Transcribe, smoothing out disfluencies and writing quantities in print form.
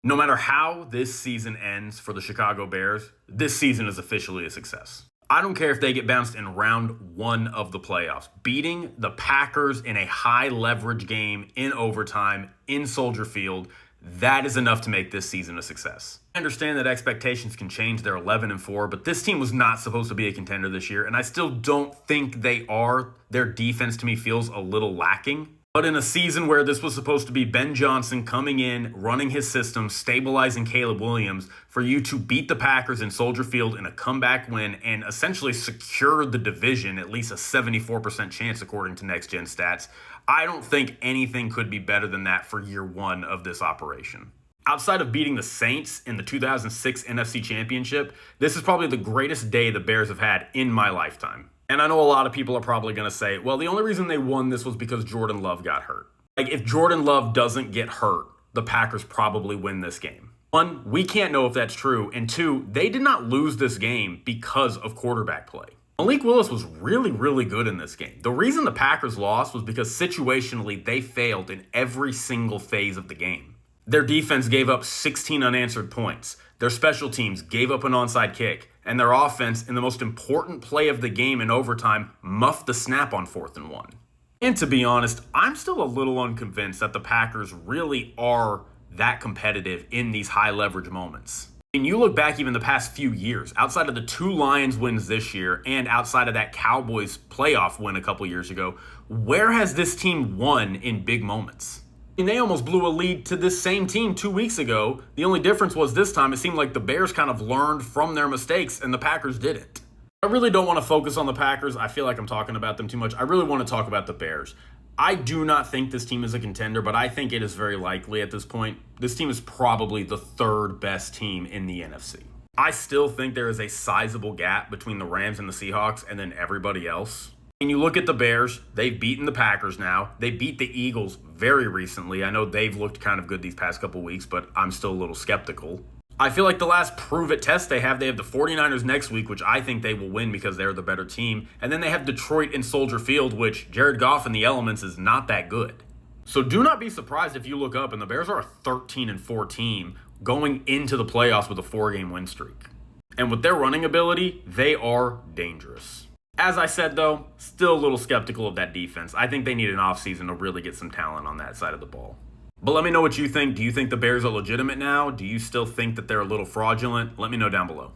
No matter how this season ends for the Chicago Bears, this season is officially a success. I don't care if they get bounced in round one of the playoffs. Beating the Packers in a high leverage game in overtime in Soldier Field, that is enough to make this season a success. I understand that expectations can change. They're 11-4, but this team was not supposed to be a contender this year, and I still don't think they are. Their defense to me feels a little lacking. But in a season where this was supposed to be Ben Johnson coming in, running his system, stabilizing Caleb Williams, for you to beat the Packers in Soldier Field in a comeback win and essentially secure the division, at least a 74% chance according to Next Gen Stats, I don't think anything could be better than that for year one of this operation. Outside of beating the Saints in the 2006 NFC Championship, this is probably the greatest day the Bears have had in my lifetime. And I know a lot of people are probably going to say, well, the only reason they won this was because Jordan Love got hurt. Like, if Jordan Love doesn't get hurt, the Packers probably win this game. One, we can't know if that's true. And two, they did not lose this game because of quarterback play. Malik Willis was really, really good in this game. The reason the Packers lost was because situationally they failed in every single phase of the game. Their defense gave up 16 unanswered points. Their special teams gave up an onside kick. And their offense, in the most important play of the game in overtime, muffed the snap on 4th and 1. And to be honest, I'm still a little unconvinced that the Packers really are that competitive in these high leverage moments. And you look back even the past few years, outside of the 2 Lions wins this year and outside of that Cowboys playoff win a couple years ago, where has this team won in big moments? And they almost blew a lead to this same team 2 weeks ago. The only difference was this time it seemed like the Bears kind of learned from their mistakes and the Packers didn't. I really don't want to focus on the Packers. I feel like I'm talking about them too much. I really want to talk about the Bears. I do not think this team is a contender, but I think it is very likely at this point. This team is probably the 3rd best team in the NFC. I still think there is a sizable gap between the Rams and the Seahawks and then everybody else. And you look at the Bears, they've beaten the Packers now. They beat the Eagles very recently. I know they've looked kind of good these past couple weeks, but I'm still a little skeptical. I feel like the last prove-it test they have the 49ers next week, which I think they will win because they're the better team. And then they have Detroit in Soldier Field, which Jared Goff in the elements is not that good. So do not be surprised if you look up and the Bears are a 13-4 team going into the playoffs with a 4-game win streak. And with their running ability, they are dangerous. As I said, though, still a little skeptical of that defense. I think they need an offseason to really get some talent on that side of the ball. But let me know what you think. Do you think the Bears are legitimate now? Do you still think that they're a little fraudulent? Let me know down below.